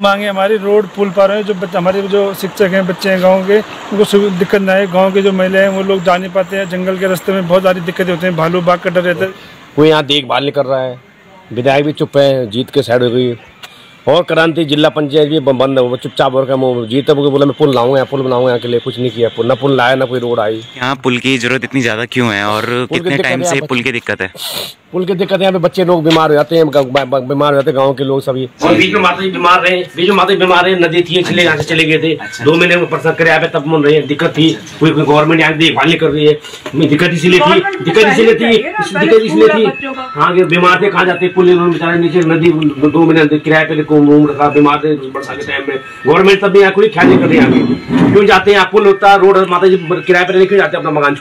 मांगे हमारी रोड पुल पार है, जो हमारे जो शिक्षक हैं, बच्चे हैं गांव के, उनको दिक्कत ना है। गांव के जो महिलाएं हैं वो लोग जा नहीं पाते हैं, जंगल के रास्ते में बहुत सारी दिक्कतें होती हैं, भालू बाघ का डर रहता है। कोई यहाँ देखभाल नहीं कर रहा है, विधायक भी चुप है, जीत के साइड हो गई, और क्रांति जिला पंचायत भी बंद है, वो चुपचाप हो गया। जीत बोला मैं पुल लाऊंगा, पुल बनाऊंगा यहाँ के लिए, कुछ नहीं किया। ना पुल लाया ना कोई रोड आई। यहाँ पुल की जरूरत इतनी ज्यादा क्यों है और कितने टाइम से पुल की दिक्कत है? पुल की दिक्कत है, यहाँ पे बच्चे लोग बीमार हो जाते हैं, बीमार हो जाते हैं गाँव के लोग सभी। और बीच में माता जी बीमार रहे, नदी थी, चले यहाँ से चले गए थे। 2 महीने में प्रसव करे यहाँ पे, तब मन रहे, दिक्कत थी। कोई गवर्नमेंट यहाँ देखभाल नहीं कर रही है, दिक्कत इसलिए थी। हाँ बीमार थे, कहाँ जाते पुल बेचारे नीचे नदी 2 महीने किराए पे बीमार थे बरसात के टाइम में। गवर्नमेंट तब भी यहाँ कोई ख्याल नहीं कर रही है, क्यों जाते हैं? पुल होता रोड, माता जी किराए पे नहीं क्यों जाते? अपना मकान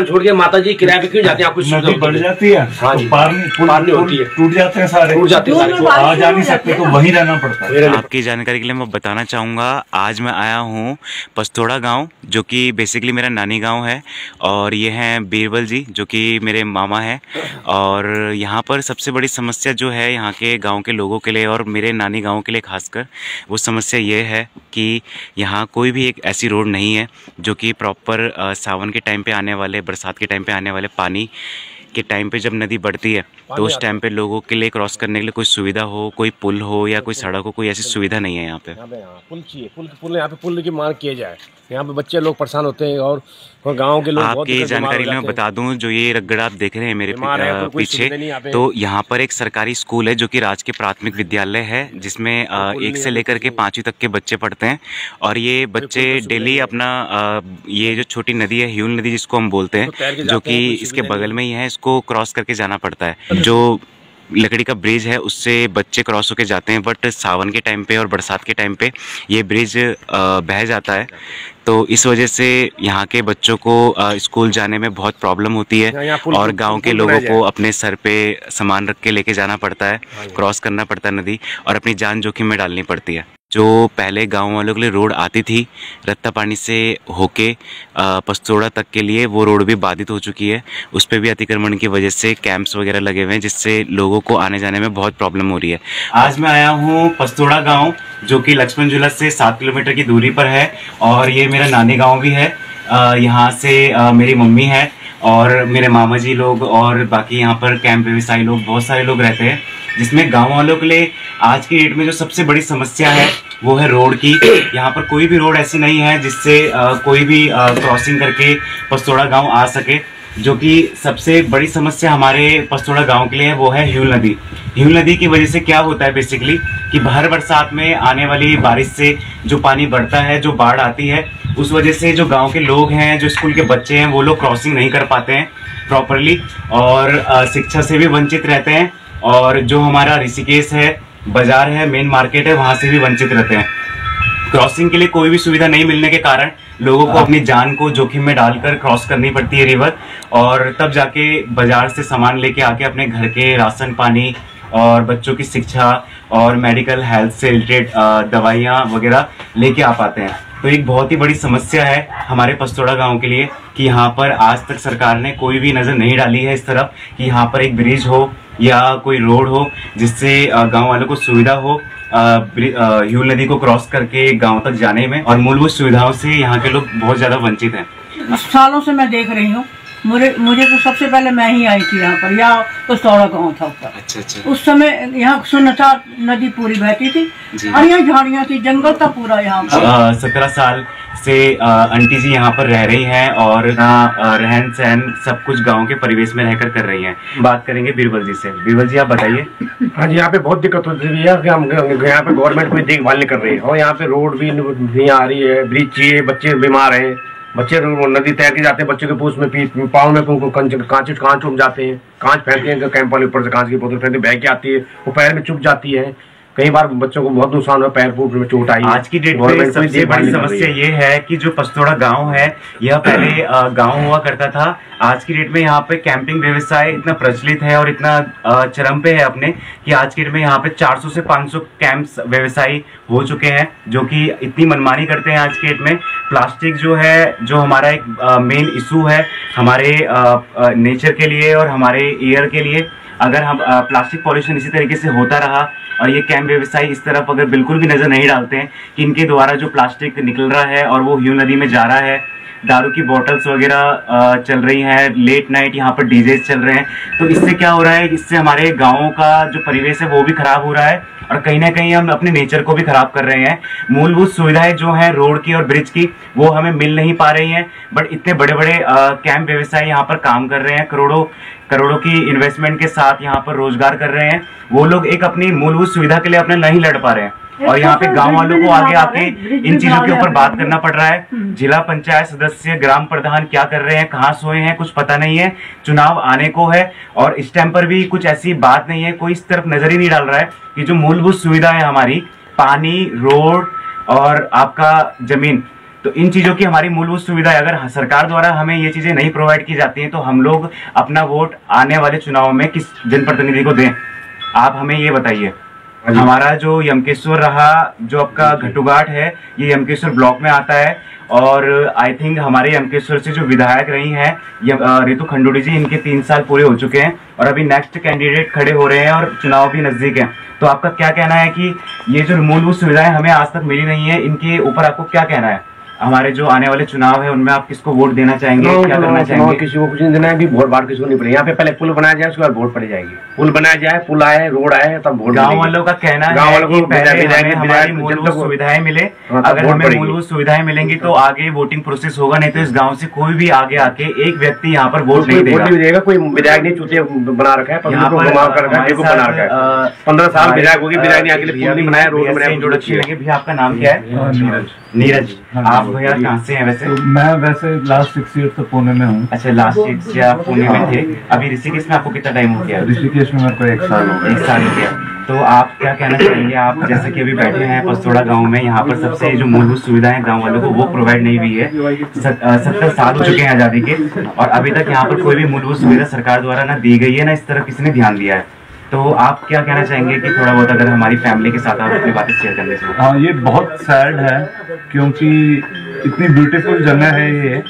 छोड़ के माता जी किराए पे क्यों जाते हैं? कुछ बढ़ जाती है, हाँ जी, पार नहीं होती है, टूट जाते हैं सारे, तो आ जा नहीं सकते, तो वहीं रहना पड़ता है। आपकी जानकारी के लिए मैं बताना चाहूँगा, आज मैं आया हूँ पस्तोड़ा गांव, जो कि बेसिकली मेरा नानी गांव है, और ये हैं बीरबल जी जो कि मेरे मामा हैं। और यहाँ पर सबसे बड़ी समस्या जो है यहाँ के गांव के लोगों के लिए और मेरे नानी गांव के लिए खासकर, वो समस्या ये है कि यहाँ कोई भी एक ऐसी रोड नहीं है जो कि प्रॉपर सावन के टाइम पे आने वाले, बरसात के टाइम पे आने वाले पानी के टाइम पे जब नदी बढ़ती है तो उस टाइम पे लोगों के लिए क्रॉस करने के लिए कोई सुविधा हो, कोई पुल हो या कोई सड़क हो, कोई ऐसी सुविधा नहीं है यहाँ पे। पुल चाहिए, पुल यहाँ पे पुल की मांग किया जाए। यहाँ पे बच्चे लोग परेशान होते हैं और गांव के लोग। आपकी जानकारी में मैं बता दूं, जो ये रगड़ आप देख रहे हैं मेरे पीछे, तो यहाँ पर एक सरकारी स्कूल है जो कि राजकीय प्राथमिक विद्यालय है, जिसमें 1 से लेकर के 5वीं तक के बच्चे पढ़ते हैं। और ये बच्चे डेली अपना ये जो छोटी नदी है, ह्यूल नदी जिसको हम बोलते हैं, जो कि इसके बगल में ही है, इसको क्रॉस करके जाना पड़ता है। जो लकड़ी का ब्रिज है उससे बच्चे क्रॉस होके जाते हैं, बट सावन के टाइम पे और बरसात के टाइम पे ये ब्रिज बह जाता है, तो इस वजह से यहाँ के बच्चों को स्कूल जाने में बहुत प्रॉब्लम होती है। और गांव के लोगों को अपने सर पे सामान रख के लेके जाना पड़ता है, क्रॉस करना पड़ता है नदी, और अपनी जान जोखिम में डालनी पड़ती है। जो पहले गांव वालों के लिए रोड आती थी रत्ता पानी से होके पस्तोड़ा तक के लिए, वो रोड भी बाधित हो चुकी है। उस पर भी अतिक्रमण की वजह से कैंप्स वगैरह लगे हुए हैं, जिससे लोगों को आने जाने में बहुत प्रॉब्लम हो रही है। आज मैं आया हूँ पस्तोड़ा गांव, जो कि लक्ष्मण झूला से 7 किलोमीटर की दूरी पर है, और ये मेरा नानी गाँव भी है। यहाँ से मेरी मम्मी है और मेरे मामा जी लोग और बाकी यहाँ पर कैंप व्यवसायी लोग, बहुत सारे लोग रहते हैं, जिसमें गांव वालों के लिए आज की डेट में जो सबसे बड़ी समस्या है वो है रोड की। यहाँ पर कोई भी रोड ऐसी नहीं है जिससे कोई भी क्रॉसिंग करके पस्तोड़ा गांव आ सके। जो कि सबसे बड़ी समस्या हमारे पस्तोड़ा गांव के लिए है वो है ह्यूल नदी। ह्यूल नदी की वजह से क्या होता है बेसिकली कि हर बरसात में आने वाली बारिश से जो पानी बढ़ता है, जो बाढ़ आती है, उस वजह से जो गांव के लोग हैं, जो स्कूल के बच्चे हैं, वो लोग क्रॉसिंग नहीं कर पाते हैं प्रॉपरली, और शिक्षा से भी वंचित रहते हैं। और जो हमारा ऋषिकेश है, बाजार है, मेन मार्केट है, वहां से भी वंचित रहते हैं। क्रॉसिंग के लिए कोई भी सुविधा नहीं मिलने के कारण लोगों को अपनी जान को जोखिम में डालकर क्रॉस करनी पड़ती है रिवर, और तब जाके बाजार से सामान लेके आके अपने घर के राशन पानी और बच्चों की शिक्षा और मेडिकल हेल्थ से रिलेटेड दवाइयाँ वगैरह लेके आ पाते हैं। तो एक बहुत ही बड़ी समस्या है हमारे पस्तोड़ा गांव के लिए कि यहाँ पर आज तक सरकार ने कोई भी नज़र नहीं डाली है इस तरफ कि यहाँ पर एक ब्रिज हो या कोई रोड हो जिससे गांव वालों को सुविधा हो ह्यूल नदी को क्रॉस करके गांव तक जाने में। और मूलभूत सुविधाओं से यहाँ के लोग बहुत ज्यादा वंचित हैं। सालों से मैं देख रही हूँ, मुझे तो सबसे पहले मैं ही आई थी यहाँ पर, यहाँ पस्तोड़ा गाँव था ऊपर। अच्छा। उस समय यहाँ सुनसार नदी पूरी बहती थी और यहाँ झाड़ियाँ थी, जंगल था पूरा यहाँ पर। 17 साल से आंटी जी यहाँ पर रह रही हैं और रहन सहन सब कुछ गांव के परिवेश में रहकर कर रही हैं। बात करेंगे बीरबल जी से। बीरबल जी आप बताइए। हाँ जी, यहाँ पे बहुत दिक्कत होती है यहाँ पे गवर्नमेंट कोई देखभाल नहीं कर रही है, और यहाँ पे रोड भी नहीं आ रही है, ब्रिज चाहिए, बच्चे बीमार हैं, बच्चे नदी तैर के जाते हैं, बच्चों के पूछ में पाँव में कांच चुभ जाते हैं, कांच फेंकते हैं, कैंप वाले ऊपर से कांच की बोतल फेंकते, बह के आती है, वो पैर में चुभ जाती है। कई बार बच्चों को बहुत नुकसान हुआ, पैर फूट में चोट आई। आज की डेट में सबसे बड़ी समस्या ये है कि जो पस्तोड़ा गांव है, यह पहले गांव हुआ करता था। आज की डेट में यहाँ पे कैंपिंग व्यवसाय इतना प्रचलित है और इतना चरम पे है अपने कि आज की डेट में यहाँ पे 400 से 500 कैंप्स व्यवसायी हो चुके हैं, जो कि इतनी मनमानी करते हैं आज की डेट में। प्लास्टिक जो है, जो हमारा एक मेन इशू है हमारे नेचर के लिए और हमारे एयर के लिए, अगर हम प्लास्टिक पॉल्यूशन इसी तरीके से होता रहा और ये कैंप व्यवसायी इस तरफ अगर बिल्कुल भी नजर नहीं डालते हैं कि इनके द्वारा जो प्लास्टिक निकल रहा है और वो ह्यूल नदी में जा रहा है, दारू की बोतल्स वगैरह चल रही हैं, लेट नाइट यहाँ पर डीजेस चल रहे हैं, तो इससे क्या हो रहा है, इससे हमारे गाँवों का जो परिवेश है वो भी खराब हो रहा है और कहीं ना कहीं हम अपने नेचर को भी खराब कर रहे हैं। मूलभूत सुविधाएं जो हैं रोड की और ब्रिज की वो हमें मिल नहीं पा रही हैं, बट इतने बड़े बड़े कैंप व्यवसायी यहाँ पर काम कर रहे हैं, करोड़ों की इन्वेस्टमेंट के साथ यहाँ पर रोजगार कर रहे हैं। वो लोग एक अपनी मूलभूत सुविधा के लिए अपने नहीं लड़ पा रहे हैं और यहाँ पे गांव वालों को आगे आके इन चीजों के ऊपर बात करना पड़ रहा है। जिला पंचायत सदस्य, ग्राम प्रधान क्या कर रहे हैं, कहाँ सोए हैं, कुछ पता नहीं है। चुनाव आने को है और इस टाइम पर भी कुछ ऐसी बात नहीं है, कोई इस तरफ नजर ही नहीं डाल रहा है कि जो मूलभूत सुविधा है हमारी, पानी, रोड और आपका जमीन, तो इन चीजों की हमारी मूलभूत सुविधा अगर सरकार द्वारा हमें ये चीजें नहीं प्रोवाइड की जाती हैं तो हम लोग अपना वोट आने वाले चुनाव में किस जनप्रतिनिधि को दें, आप हमें ये बताइए। हमारा जो यमकेश्वर रहा, जो आपका घटुघाट है, ये यमकेश्वर ब्लॉक में आता है और आई थिंक हमारे यमकेश्वर से जो विधायक रही हैं रितु खंडूड़ी जी, इनके 3 साल पूरे हो चुके हैं और अभी नेक्स्ट कैंडिडेट खड़े हो रहे हैं और चुनाव भी नजदीक है। तो आपका क्या कहना है कि ये जो मूलभूत सुविधाएं हमें आज तक मिली नहीं है, इनके ऊपर आपको क्या कहना है? हमारे जो आने वाले चुनाव है उनमें आप किसको वोट देना चाहेंगे, क्या करना चाहेंगे? किसी को कुछ नहीं देना है, अभी वोट बाढ़ किसी को नहीं पड़ेगी। यहाँ पे पहले पुल बनाया जाए, उसके बाद वोट पड़ जाएगी। पुल बनाया जाए, पुल आए, रोड आए, तब वोट। गांव वालों का कहना है गांव वालों को हमारी मूलभूत सुविधाएं मिले, अगर हमें मूलभूत सुविधाएं मिलेंगी तो आगे वोटिंग प्रोसेस होगा, नहीं तो इस गाँव से कोई भी आगे आके एक व्यक्ति यहाँ पर वोट नहीं देगा। कोई विधायक नहीं चूते बना रखा है, 15 साल विधायक होगी, विधायक ने आगे पुल नहीं बनाया, रोड बनाया। इंट्रोडक्शन भैया, आपका नाम क्या है? नीरज। आप भैया कहाँ से हैं वैसे? तो मैं वैसे लास्ट 6 ईयर तो पुणे में हूँ। अच्छा, लास्ट 6 ईयर आप पुणे में थे। अभी ऋषिकेश में आपको कितना टाइम हो गया? ऋषिकेश में मेरे को 1 साल हो गया। 1 साल हो गया। तो आप क्या कहना चाहेंगे? आप जैसे कि अभी बैठे हैं पस्तोड़ा गांव में, यहाँ पर सबसे जो मूलभूत सुविधाएं गांव वालों को वो प्रोवाइड नहीं हुई है। 70 साल हो चुके हैं आजादी के और अभी तक यहाँ पर कोई भी मूलभूत सुविधा सरकार द्वारा ना दी गई है, ना इस तरफ किसी ने ध्यान दिया है। तो आप क्या कहना चाहेंगे कि थोड़ा बहुत अगर हमारी फैमिली के साथ आप अपनी बातें शेयर करने चाहिए? हाँ, ये बहुत सैड है क्योंकि इतनी ब्यूटीफुल जगह है ये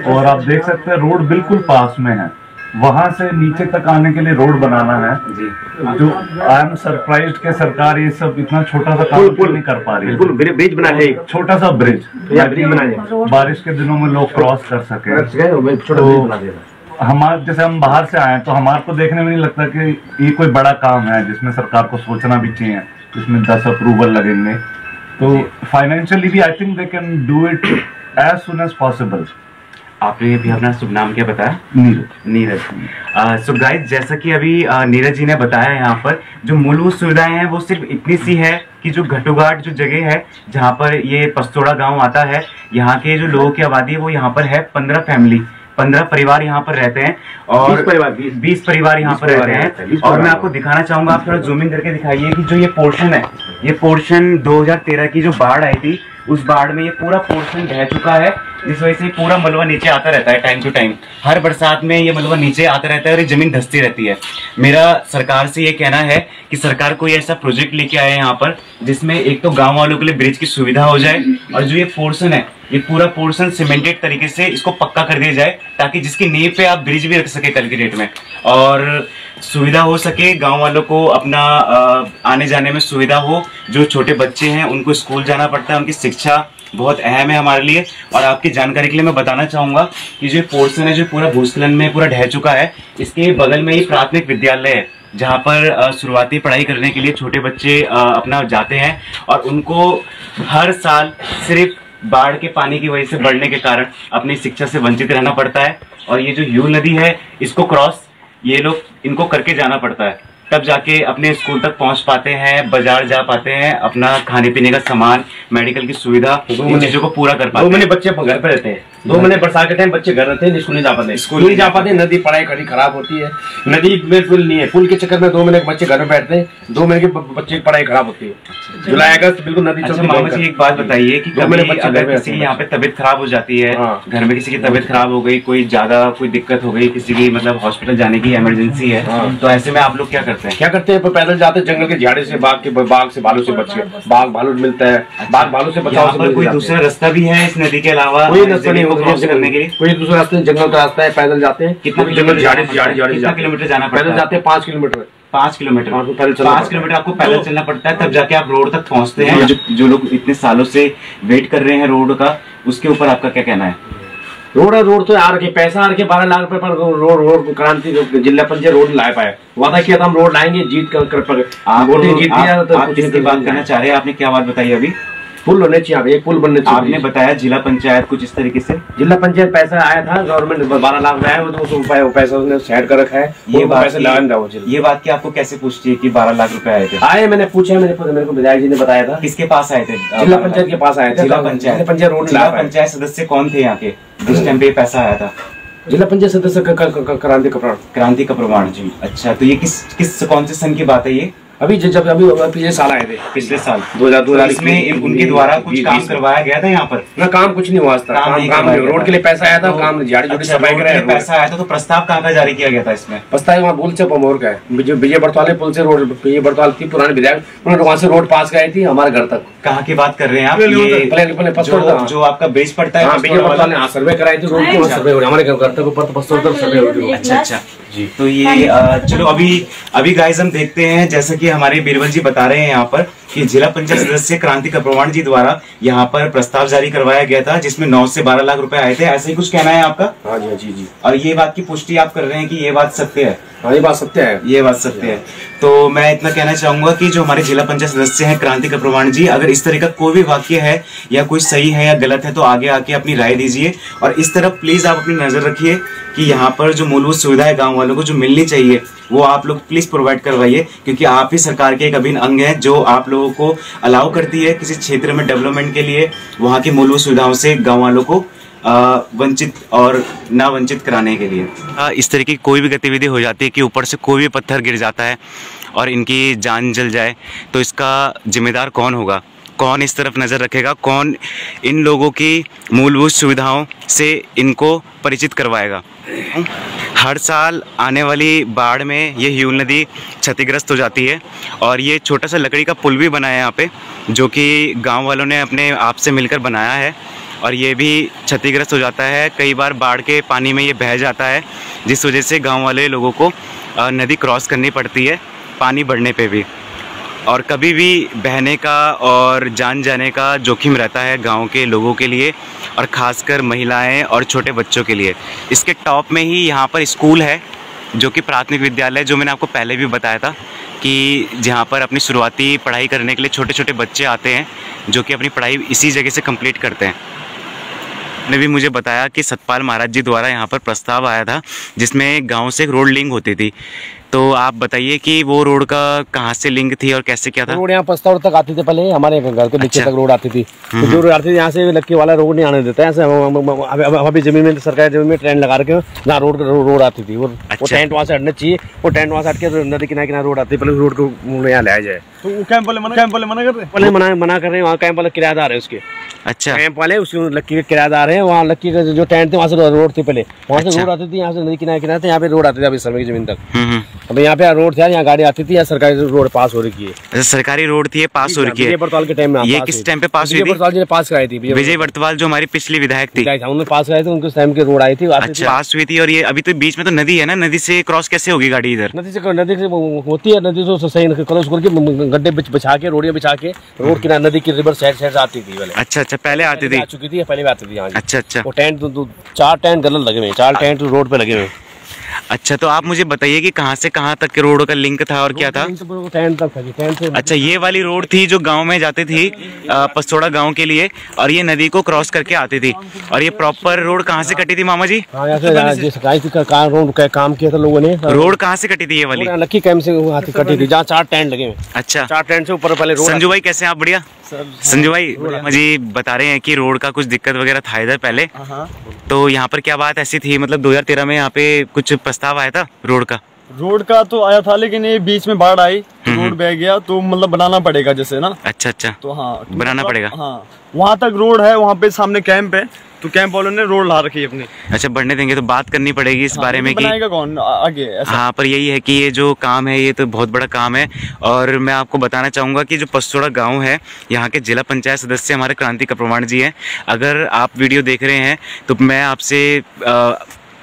और आप देख सकते हैं रोड बिल्कुल पास में है, वहां से नीचे तक आने के लिए रोड बनाना है जी। जो आई एम सरप्राइज्ड कि सरकार ये सब इतना छोटा सा काम नहीं कर पा रही है। ब्रिज बना है, छोटा सा ब्रिज बना है, बारिश के दिनों में लोग क्रॉस कर सके। हमारे जैसे हम बाहर से आए तो हमारे को देखने में नहीं लगता कि ये कोई बड़ा काम है जिसमें सरकार को सोचना भी चाहिए, जिसमें 10 अप्रूवल लगेंगे। तो फाइनेंशियली भी I think they can do it as soon as possible. आपने भी अपना शुभ नाम क्या बताया? नीरज। सो गाइस, जैसा कि अभी नीरज जी ने बताया, यहाँ पर जो मूलभूत सुविधाएं हैं वो सिर्फ इतनी सी है कि जो घटुघाट जो जगह है जहाँ पर ये पस्तोड़ा गांव आता है, यहाँ के जो लोगों की आबादी है वो यहाँ पर है 15 परिवार यहाँ पर रहते हैं और 20 परिवार यहाँ पर रहते हैं। और मैं आपको दिखाना चाहूंगा, आप थोड़ा जूमिंग करके दिखाइए कि जो ये पोर्शन है, ये पोर्शन 2013 की जो बाढ़ आई थी उस बाढ़ में ये पूरा पोर्शन बह चुका है, जिस वजह से पूरा मलबा नीचे आता रहता है टाइम टू टाइम। हर बरसात में ये मलबा नीचे आता रहता है और ये जमीन धंसती रहती है। मेरा सरकार से ये कहना है कि सरकार कोई ऐसा प्रोजेक्ट लेके आए यहाँ पर जिसमें एक तो गांव वालों के लिए ब्रिज की सुविधा हो जाए और जो ये पोर्शन है, ये पूरा पोर्शन सीमेंटेड तरीके से इसको पक्का कर दिया जाए ताकि जिसकी नींव पे आप ब्रिज भी रख सके कल की डेट में और सुविधा हो सके, गांव वालों को अपना आने जाने में सुविधा हो। जो छोटे बच्चे हैं उनको स्कूल जाना पड़ता है, उनकी शिक्षा बहुत अहम है हमारे लिए। और आपकी जानकारी के लिए मैं बताना चाहूंगा कि जो पोर्शन है जो पूरा भूस्खलन में पूरा ढह चुका है, इसके बगल में ही प्राथमिक विद्यालय है जहाँ पर शुरुआती पढ़ाई करने के लिए छोटे बच्चे अपना जाते हैं और उनको हर साल सिर्फ बाढ़ के पानी की वजह से बढ़ने के कारण अपनी शिक्षा से वंचित रहना पड़ता है। और ये जो ह्यूल नदी है इसको क्रॉस ये लोग इनको करके जाना पड़ता है, तब जाके अपने स्कूल तक पहुंच पाते हैं, बाजार जा पाते हैं, अपना खाने पीने का सामान, मेडिकल की सुविधा, इन चीजों को पूरा कर पाते हैं। 2 महीने बच्चे घर पे रहते हैं, 2 महीने बरसात के टाइम बच्चे घर रहते हैं, स्कूल नहीं जा पाते, स्कूल नहीं जा पाते, नदी पढ़ाई खड़ी खराब होती है। नदी में पुल नहीं है, पुल के चक्कर में 2 महीने बच्चे घर में बैठते हैं, 2 महीने के बच्चे की पढ़ाई खराब होती है। जुलाई अगस्त बिल्कुल नदी। अच्छा मामा जी, एक बात बताइए कि कभी अगर किसी यहाँ पे तबीयत खराब हो जाती है, घर में किसी की तबीयत खराब हो गई, कोई ज्यादा कोई दिक्कत हो गई, किसी की मतलब हॉस्पिटल जाने की इमरजेंसी है, तो ऐसे में आप लोग क्या करते हैं? क्या करते हैं, पैदल जाते हैं जंगल के झाड़ी से, बाघ से भालू से बच के, बाघ भालू मिलता है, बाघ भालू से बचाव। कोई दूसरा रास्ता भी है इस नदी के अलावा? कोई रास्ता नहीं, को क्रॉस करने के लिए? कोई दूसरा रास्ते, जंगल का रास्ता है, पैदल जाते हैं। कितना जंगल झाड़ी कितना किलोमीटर जाना पड़ता है? पैदल जाते हैं 5 किलोमीटर। 5 किलोमीटर? 5 किलोमीटर आपको पैदल चलना पड़ता है, तब जाके आप रोड तक पहुंचते हैं। जो लोग इतने सालों से वेट कर रहे हैं रोड का, उसके ऊपर आपका क्या कहना है? रोड तो आ रखे, पैसा आ रखे 12 लाख रुपए पर रोड क्रांति जिला पंचायत रोड ला पाए। वादा किया था हम रोड लाएंगे, जीत कर आप वोटिंग जीत दिया। आप किसकी बात करना चाह रहे हैं? आपने क्या बात बताई अभी? पुल होने चाहिए, एक पुल बनने चाहिए। आपने बताया जिला पंचायत कुछ इस तरीके से, जिला पंचायत पैसा आया था, गवर्नमेंट 12 लाख में आया, वो पैसा उसने सेट कर रखा है। ये बात पैसा लगाएंगे। ये बात की आपको कैसे पूछती है कि 12 लाख रुपए आए थे? आए, मैंने पूछा, मेरे को विधायक जी ने बताया था। किसके पास आए थे? जिला पंचायत के पास आए थे। जिला पंचायत रोड। जिला पंचायत सदस्य कौन थे यहाँ के जिस टाइम पे पैसा आया था? जिला पंचायत सदस्य क्रांति का प्रमाण जी। अच्छा, तो ये किस कौन से सन की बात है ये? अभी जब पिछले साल आए थे, पिछले साल 2000 इसमें उनके द्वारा कुछ काम करवाया गया था यहाँ पर? ना, काम कुछ नहीं हुआ था। काम रोड के लिए पैसा आया था, काम झाड़ी सफाई के लिए पैसा आया था। तो प्रस्ताव कहाँ का जारी किया गया था इसमें? प्रस्ताव वहाँ पुल से पमोर का है, विजय बड़तवाले पुल से रोड। विजय बड़तवाल थी पुरानी विधायक, उन्होंने वहाँ से रोड पास कराई थी हमारे घर तक। कहाँ की बात कर रहे हैं आप? ये जो आपका बेस पड़ता है, विजय बड़तवाल ने सर्वे कराई थी रोड की, सर्वे हमारे घर तक ऊपर बस्तौर सर्वे। अच्छा जी। तो ये चलो अभी गाइस हम देखते हैं, जैसा कि हमारे बीरबल जी बता रहे हैं यहाँ पर कि जिला पंचायत सदस्य क्रांति का प्रमाण जी द्वारा यहाँ पर प्रस्ताव जारी करवाया गया था, जिसमें 9 से 12 लाख रुपए आए थे। ऐसे ही कुछ कहना है आपका? हाँ जी। और ये बात की पुष्टि आप कर रहे हैं कि ये बात सत्य है? हाँ, ये बात सत्य है। ये बात सत्य है। तो मैं इतना कहना चाहूंगा कि जो हमारे जिला पंचायत सदस्य हैं क्रांति का प्रमाण जी, अगर इस तरह का कोई भी वाक्य है या कोई सही है या गलत है, तो आगे आके अपनी राय दीजिए। और इस तरफ प्लीज आप अपनी नजर रखिए कि यहाँ पर जो मूलभूत सुविधाएं गांव वालों को जो मिलनी चाहिए वो आप लोग प्लीज प्रोवाइड करवाइए, क्योंकि आप ही सरकार के एक अभिन्न अंग है जो आप लोगों को अलाउ करती है किसी क्षेत्र में डेवलपमेंट के लिए वहाँ की मूलभूत सुविधाओं से गाँव वालों को वंचित और ना वंचित कराने के लिए। इस तरह की कोई भी गतिविधि हो जाती है कि ऊपर से कोई भी पत्थर गिर जाता है और इनकी जान जल जाए, तो इसका जिम्मेदार कौन होगा? कौन इस तरफ नज़र रखेगा? कौन इन लोगों की मूलभूत सुविधाओं से इनको परिचित करवाएगा? हर साल आने वाली बाढ़ में ये ह्यूल नदी क्षतिग्रस्त हो जाती है और ये छोटा सा लकड़ी का पुल भी बना है यहाँ पे, जो कि गांव वालों ने अपने आप से मिलकर बनाया है, और ये भी क्षतिग्रस्त हो जाता है। कई बार बाढ़ के पानी में ये बह जाता है, जिस वजह से गांव वाले लोगों को नदी क्रॉस करनी पड़ती है पानी बढ़ने पे भी, और कभी भी बहने का और जान जाने का जोखिम रहता है गांव के लोगों के लिए, और ख़ासकर महिलाएं और छोटे बच्चों के लिए। इसके टॉप में ही यहाँ पर स्कूल है, जो कि प्राथमिक विद्यालय, जो मैंने आपको पहले भी बताया था कि जहाँ पर अपनी शुरुआती पढ़ाई करने के लिए छोटे छोटे बच्चे आते हैं, जो कि अपनी पढ़ाई इसी जगह से कंप्लीट करते हैं। ने भी मुझे बताया कि सतपाल महाराज जी द्वारा यहाँ पर प्रस्ताव आया था जिसमें गांव से एक रोड लिंक होती थी। तो आप बताइए कि वो रोड का कहाँ से लिंक थी और कैसे क्या था? रोड यहाँ पस्ताड़ तक आती थी पहले, हमारे घर के नीचे तक रोड आती थी। तो जो रोड आती थी यहाँ से लक्की वाला रोड नहीं आने देता है। अभी जमीन में, सरकारी जमीन में ट्रेन लगा के जहाँ रोड आती थी, वो टेंट वहाँ से हटना चाहिए। वो टेंट वहाँ से हट के नदी किनारे रोड आती है, पहले रोड को यहाँ लाया जाए। तो वो कैंप वाले मना कर रहे हैं, पहले मना कर रहे हैं। वहाँ कैंप वाले किराएदार है उसके। अच्छा, कैंप वाले उसके लक्की के किराएदार है। वहाँ लक्की का जो टेंट थे वहाँ से रोड थी पहले, वहाँ से रोड आती थी, यहाँ से नदी किनारे यहाँ पे रोड आती थी अभी सरमे की जमीन तक। अब यहाँ पे रोड था, यहाँ गाड़ी आती थी, यहाँ सरकारी रोड पास हो रही है। सरकारी रोड थी, पास हो रही है। विजय बड़तवाल के टाइम में। ये किस टाइम पे पास हुई थी? बड़तवाल जी ने पास कराई थी। विजय बड़तवाल जो हमारी पिछली विधायक थी, उन्होंने पास कराई थी, उनके टाइम की रोड आई थी। अच्छा, पास हुई थी। और ये अभी तो बीच में तो नदी है ना, नदी से क्रॉस कैसे होगी गाड़ी? इधर नदी से होती है, नदी से सही क्रॉस करके गड्ढे बिछा के, रोडियां बिछा के रोड किनारे नदी की रिवर साइड से आती थी पहले। अच्छा, पहले आती थी, आ चुकी थी, पहले आती थी यहाँ। अच्छा, वो टेंट 4 टेंट गलत लगे हुए, 4 टेंट रोड पे लगे हुए। अच्छा, तो आप मुझे बताइए कि कहाँ से कहाँ तक के रोड का लिंक था और क्या था? टेंट तक था। अच्छा, ये वाली रोड थी जो गांव में जाती थी, पस्तोड़ा गांव के लिए, और ये नदी को क्रॉस करके आती थी। और ये प्रॉपर रोड कहाँ से कटी थी मामा जी? रोड का काम किया था लोगों ने। रोड कहाँ से कटी थी ये वाली? लक्की कैंप से कटी थी, जहाँ 4 टेंट लगे हुए। अच्छा, 4 टेंट से ऊपर पहले रोड। संजू भाई कैसे आप? बढ़िया। संजू भाई मुझे बता रहे हैं कि रोड का कुछ दिक्कत वगैरह था इधर पहले, तो यहाँ पर क्या बात ऐसी थी? मतलब 2013 में यहाँ पे कुछ प्रस्ताव आया था रोड का तो आया था, लेकिन ये बीच में बाढ़ आई, रोड बह गया, तो मतलब बनाना पड़ेगा जैसे ना। अच्छा, तो हाँ, बनाना पड़ेगा। हाँ, वहाँ तक रोड है, वहाँ पे सामने कैंप है, तो कैंप वालों ने रोड ला रखी है अपनी। अच्छा, बढ़ने देंगे तो बात करनी पड़ेगी इस बारे में कि बनाएगा कौन आगे ऐसा? हाँ, पर यही है कि ये जो काम है ये तो बहुत बड़ा काम है। और मैं आपको बताना चाहूँगा कि जो पस्तोड़ा गांव है, यहाँ के जिला पंचायत सदस्य हमारे क्रांति कप्रवाण जी हैं। अगर आप वीडियो देख रहे हैं तो मैं आपसे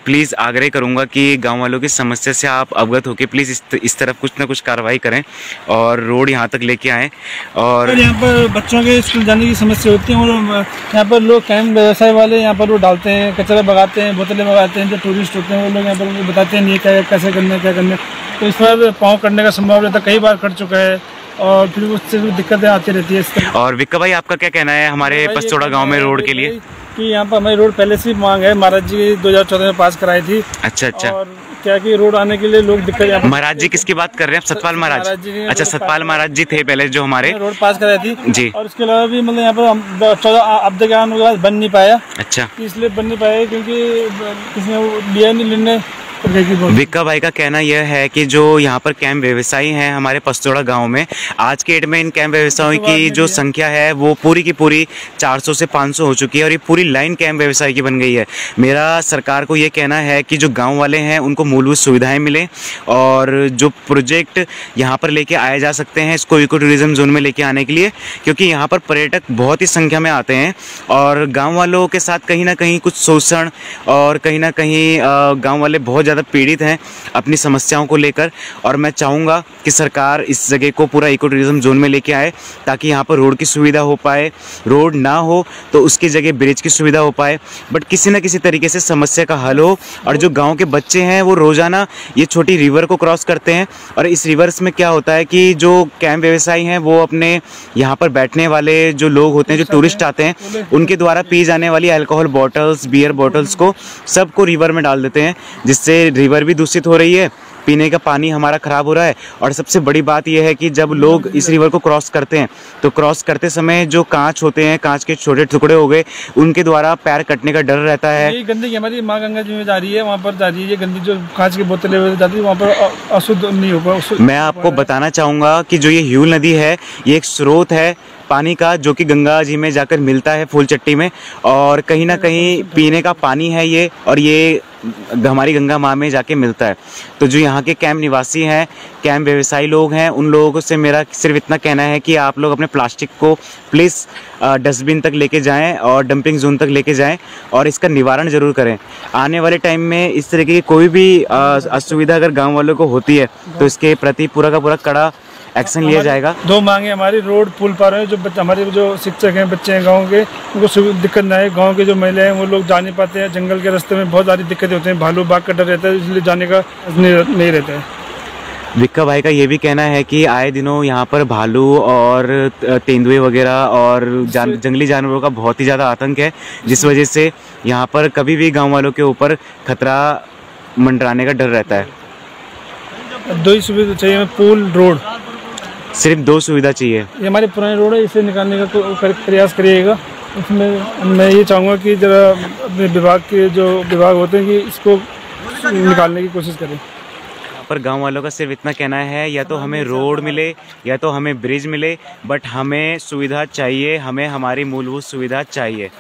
प्लीज़ आग्रह करूंगा कि गांव वालों की समस्या से आप अवगत होकर प्लीज़ इस तरफ कुछ ना कुछ कार्रवाई करें और रोड यहाँ तक लेके आएँ। और यहाँ पर बच्चों के स्कूल जाने की समस्या होती है और यहाँ पर लोग कैंप व्यवसाय वाले यहाँ पर वो डालते हैं, कचरा भगाते हैं, बोतलें भगाते हैं। जो टूरिस्ट होते हैं वो लोग यहाँ पर बताते हैं नहीं क्या कैसे करना है क्या करना है, तो इस पर पाँव करने का संभव रहता है। कई बार कट चुका है और फिर उससे दिक्कतें आती रहती है इस तरह। और विक्का भाई, आपका क्या कहना है हमारे पस्तोड़ा गांव में रोड के लिए? कि यहाँ पर हमारी रोड पहले से मांग है, महाराज जी 2014 में पास कराई थी। अच्छा। और क्या कि रोड आने के लिए लोग दिक्कत। महाराज जी किसकी बात कर रहे हैं? सतपाल महाराज। अच्छा, सतपाल महाराज जी थे पहले जो हमारे रोड पास कराई थी जी। और उसके अलावा भी मतलब यहाँ पर 14 अब तक आने के बाद बन नहीं पाया। अच्छा, इसलिए बन नहीं पाया क्योंकि किसी ने लिया नहीं निर्णय। विक्का भाई का कहना यह है कि जो यहाँ पर कैंप व्यवसायी हैं हमारे पस्तोड़ा गांव में, आज के डेट में इन कैंप व्यवसायियों की जो संख्या है वो पूरी की पूरी 400 से 500 हो चुकी है और ये पूरी लाइन कैंप व्यवसायी की बन गई है। मेरा सरकार को ये कहना है कि जो गांव वाले हैं उनको मूलभूत सुविधाएं मिलें और जो प्रोजेक्ट यहाँ पर लेके आए जा सकते हैं इसको इको टूरिज्म जोन में लेके आने के लिए, क्योंकि यहाँ पर पर्यटक बहुत ही संख्या में आते हैं और गाँव वालों के साथ कहीं ना कहीं कुछ शोषण और कहीं ना कहीं गाँव वाले बहुत ज़्यादा पीड़ित हैं अपनी समस्याओं को लेकर। और मैं चाहूँगा कि सरकार इस जगह को पूरा इको टूरिज्म जोन में लेके आए ताकि यहाँ पर रोड की सुविधा हो पाए। रोड ना हो तो उसकी जगह ब्रिज की सुविधा हो पाए, बट किसी न किसी तरीके से समस्या का हल हो। और जो गांव के बच्चे हैं वो रोज़ाना ये छोटी रिवर को क्रॉस करते हैं और इस रिवर्स में क्या होता है कि जो कैंप व्यवसायी हैं वो अपने यहाँ पर बैठने वाले जो लोग होते हैं, जो टूरिस्ट आते हैं, उनके द्वारा पी जाने वाली अल्कोहल बॉटल्स, बियर बॉटल्स को सबको रिवर में डाल देते हैं, जिससे रिवर भी दूषित हो रही है, पीने का पानी हमारा ख़राब हो रहा है। और सबसे बड़ी बात यह है कि जब लोग इस रिवर को क्रॉस करते हैं तो क्रॉस करते समय जो कांच होते हैं, कांच के छोटे टुकड़े हो गए, उनके द्वारा पैर कटने का डर रहता है। ये गंदगी हमारी माँ गंगा जी में जा रही है, वहाँ पर जा रही है। ये गंदी जो कांच की बोतलें जाती है वहाँ पर अशुद्ध नहीं होगा। मैं आपको बताना चाहूँगा कि जो ये ह्यूल नदी है ये एक स्रोत है पानी का जो कि गंगा जी में जाकर मिलता है फूलचट्टी में, और कहीं ना कहीं पीने का पानी है ये, और ये हमारी गंगा माँ में जाके मिलता है। तो जो यहाँ के कैंप निवासी हैं, कैंप व्यवसायी लोग हैं, उन लोगों से मेरा सिर्फ इतना कहना है कि आप लोग अपने प्लास्टिक को प्लीज़ डस्टबिन तक लेके जाएं और डंपिंग जोन तक लेके जाएं और इसका निवारण ज़रूर करें। आने वाले टाइम में इस तरीके की कोई भी असुविधा अगर गाँव वालों को होती है तो इसके प्रति पूरा का पूरा कड़ा एक्शन लिया जाएगा। दो मांगे हमारी, रोड पुल पार है, जो हमारे जो शिक्षक हैं, बच्चे हैं गांव के, उनको दिक्कत ना है। गांव के जो महिला हैं वो लोग जा नहीं पाते हैं, जंगल के रास्ते में बहुत सारी दिक्कतें होती हैं, भालू बाघ का डर रहता है, इसलिए जाने का नहीं रहता है। विक्का भाई का ये भी कहना है कि आए दिनों यहाँ पर भालू और तेंदुए वगैरह और जंगली जानवरों का बहुत ही ज़्यादा आतंक है, जिस वजह से यहाँ पर कभी भी गाँव वालों के ऊपर खतरा मंडराने का डर रहता है। दो ही सुविधा चाहिए, पुल, रोड, सिर्फ दो सुविधा चाहिए। ये हमारी पुरानी रोड है, इसे निकालने का प्रयास करिएगा। इसमें मैं ये चाहूँगा कि जरा अपने विभाग के जो विभाग होते हैं कि इसको निकालने की कोशिश करें। पर गांव वालों का सिर्फ इतना कहना है, या तो हमें रोड मिले या तो हमें ब्रिज मिले, बट हमें सुविधा चाहिए, हमें हमारी मूलभूत सुविधा चाहिए।